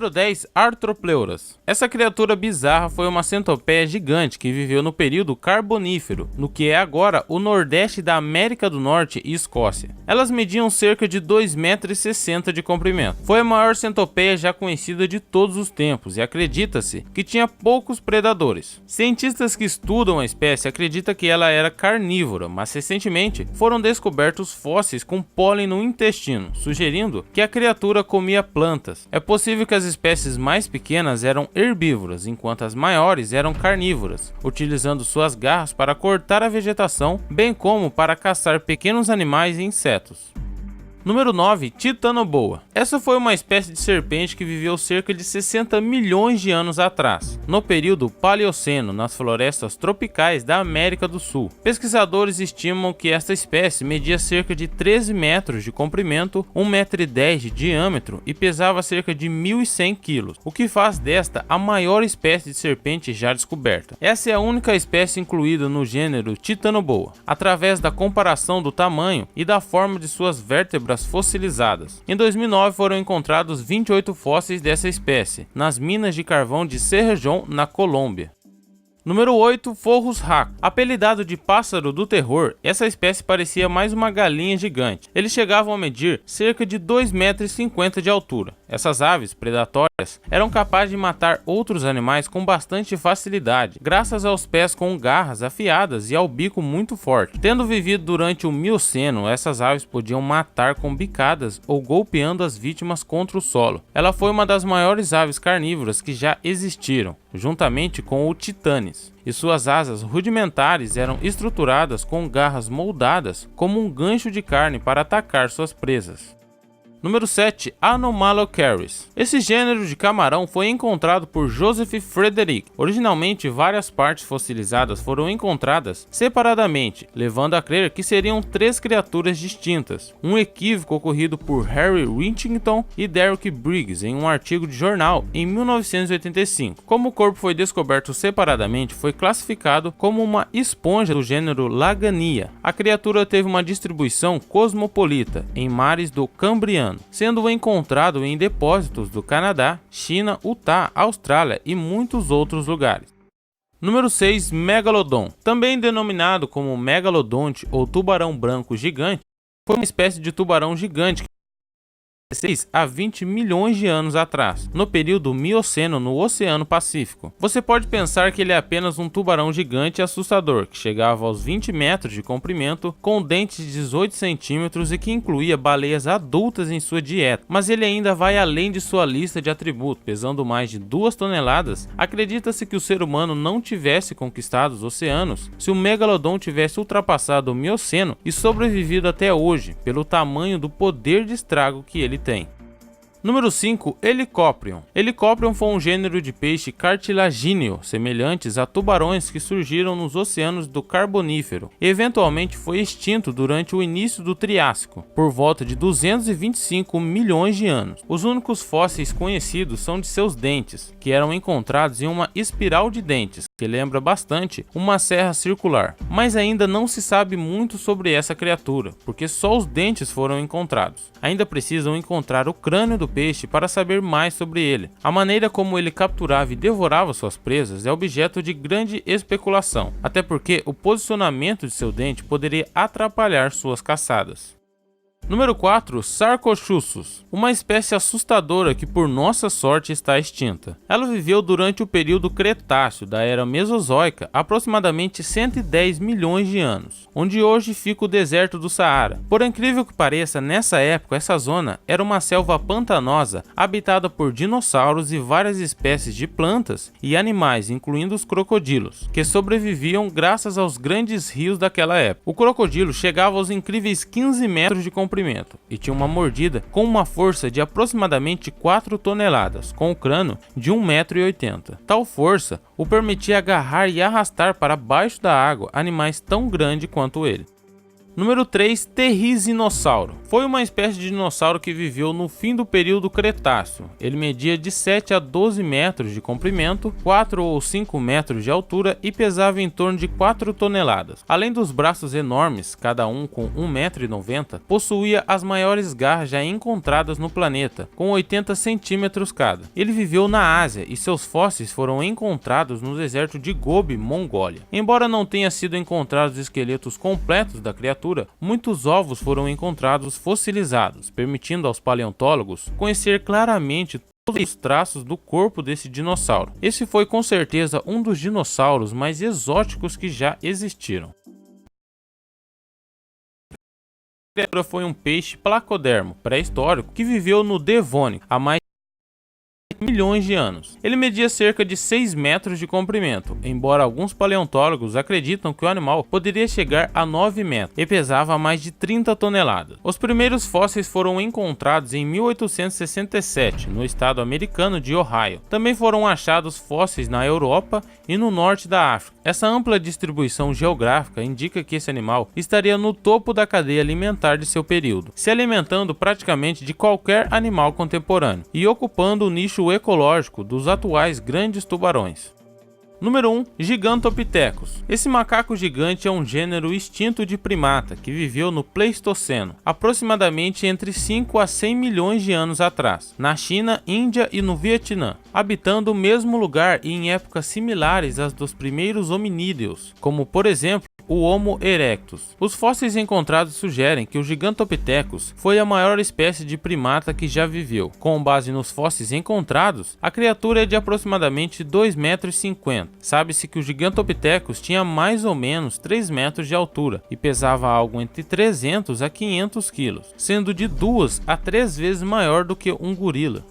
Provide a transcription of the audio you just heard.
Número 10. Arthropleuras. Essa criatura bizarra foi uma centopeia gigante que viveu no período Carbonífero, no que é agora o nordeste da América do Norte e Escócia. Elas mediam cerca de 2,60 m de comprimento. Foi a maior centopeia já conhecida de todos os tempos e acredita-se que tinha poucos predadores. Cientistas que estudam a espécie acreditam que ela era carnívora, mas recentemente foram descobertos fósseis com pólen no intestino, sugerindo que a criatura comia plantas. É possível que as espécies mais pequenas eram herbívoras, enquanto as maiores eram carnívoras, utilizando suas garras para cortar a vegetação, bem como para caçar pequenos animais e insetos. Número 9. Titanoboa. Essa foi uma espécie de serpente que viveu cerca de 60 milhões de anos atrás, no período Paleoceno, nas florestas tropicais da América do Sul. Pesquisadores estimam que esta espécie media cerca de 13 metros de comprimento, 1,10 m de diâmetro e pesava cerca de 1.100 kg, o que faz desta a maior espécie de serpente já descoberta. Essa é a única espécie incluída no gênero Titanoboa, através da comparação do tamanho e da forma de suas vértebras fossilizadas. Em 2009 foram encontrados 28 fósseis dessa espécie nas minas de carvão de Cerrejón, na Colômbia. Número 8. Forrus raco. Apelidado de pássaro do terror, essa espécie parecia mais uma galinha gigante. Eles chegavam a medir cerca de 2,50 m de altura. Essas aves predatórias eram capazes de matar outros animais com bastante facilidade, graças aos pés com garras afiadas e ao bico muito forte. Tendo vivido durante o Mioceno, essas aves podiam matar com bicadas ou golpeando as vítimas contra o solo. Ela foi uma das maiores aves carnívoras que já existiram, juntamente com o titanes, e suas asas rudimentares eram estruturadas com garras moldadas como um gancho de carne para atacar suas presas. Número 7. Anomalocaris. Esse gênero de camarão foi encontrado por Joseph Frederick. Originalmente, várias partes fossilizadas foram encontradas separadamente, levando a crer que seriam 3 criaturas distintas. Um equívoco ocorrido por Harry Winchington e Derek Briggs em um artigo de jornal em 1985. Como o corpo foi descoberto separadamente, foi classificado como uma esponja do gênero Lagania. A criatura teve uma distribuição cosmopolita em mares do Cambriano, sendo encontrado em depósitos do Canadá, China, Utah, Austrália e muitos outros lugares. Número 6. Megalodon. Também denominado como megalodonte ou tubarão branco gigante, foi uma espécie de tubarão gigante que 16 a 20 milhões de anos atrás, no período Mioceno no Oceano Pacífico. Você pode pensar que ele é apenas um tubarão gigante e assustador, que chegava aos 20 metros de comprimento, com dentes de 18 centímetros e que incluía baleias adultas em sua dieta. Mas ele ainda vai além de sua lista de atributos, pesando mais de 2 toneladas. Acredita-se que o ser humano não tivesse conquistado os oceanos se o megalodon tivesse ultrapassado o Mioceno e sobrevivido até hoje, pelo tamanho do poder de estrago que ele tem. Número 5. Helicoprion. Helicoprion foi um gênero de peixe cartilagíneo, semelhantes a tubarões que surgiram nos oceanos do Carbonífero e eventualmente foi extinto durante o início do Triássico, por volta de 225 milhões de anos. Os únicos fósseis conhecidos são de seus dentes, que eram encontrados em uma espiral de dentes, que lembra bastante uma serra circular. Mas ainda não se sabe muito sobre essa criatura, porque só os dentes foram encontrados. Ainda precisam encontrar o crânio do peixe para saber mais sobre ele. A maneira como ele capturava e devorava suas presas é objeto de grande especulação, até porque o posicionamento de seu dente poderia atrapalhar suas caçadas. Número 4. Sarcosuchus. Uma espécie assustadora que por nossa sorte está extinta. Ela viveu durante o período Cretáceo da Era Mesozoica, aproximadamente 110 milhões de anos, onde hoje fica o deserto do Saara. Por incrível que pareça, nessa época essa zona era uma selva pantanosa, habitada por dinossauros e várias espécies de plantas e animais, incluindo os crocodilos, que sobreviviam graças aos grandes rios daquela época. O crocodilo chegava aos incríveis 15 metros de comprimento e tinha uma mordida com uma força de aproximadamente 4 toneladas, com o crânio de 1,80 m. Tal força o permitia agarrar e arrastar para baixo da água animais tão grandes quanto ele. Número 3, Terrisinossauro. Foi uma espécie de dinossauro que viveu no fim do período Cretáceo. Ele media de 7 a 12 metros de comprimento, 4 ou 5 metros de altura e pesava em torno de 4 toneladas. Além dos braços enormes, cada um com 1,90 m, possuía as maiores garras já encontradas no planeta, com 80 centímetros cada. Ele viveu na Ásia e seus fósseis foram encontrados no deserto de Gobi, Mongólia. Embora não tenha sido encontrados esqueletos completos da criatura, muitos ovos foram encontrados fossilizados, permitindo aos paleontólogos conhecer claramente todos os traços do corpo desse dinossauro. Esse foi com certeza um dos dinossauros mais exóticos que já existiram. A criatura foi um peixe placodermo pré-histórico que viveu no Devônico há mais milhões de anos. Ele media cerca de 6 metros de comprimento, embora alguns paleontólogos acreditam que o animal poderia chegar a 9 metros e pesava mais de 30 toneladas. Os primeiros fósseis foram encontrados em 1867 no estado americano de Ohio. Também foram achados fósseis na Europa e no norte da África. Essa ampla distribuição geográfica indica que esse animal estaria no topo da cadeia alimentar de seu período, se alimentando praticamente de qualquer animal contemporâneo e ocupando o nicho ecológico dos atuais grandes tubarões. Número 1, Gigantopithecus. Esse macaco gigante é um gênero extinto de primata que viveu no Pleistoceno, aproximadamente entre 5 a 100 milhões de anos atrás, na China, Índia e no Vietnã, habitando o mesmo lugar e em épocas similares às dos primeiros hominídeos, como por exemplo o Homo erectus. Os fósseis encontrados sugerem que o Gigantopithecus foi a maior espécie de primata que já viveu. Com base nos fósseis encontrados, a criatura é de aproximadamente 2,50 metros. Sabe-se que o Gigantopithecus tinha mais ou menos 3 metros de altura e pesava algo entre 300 a 500 quilos, sendo de 2 a 3 vezes maior do que um gorila.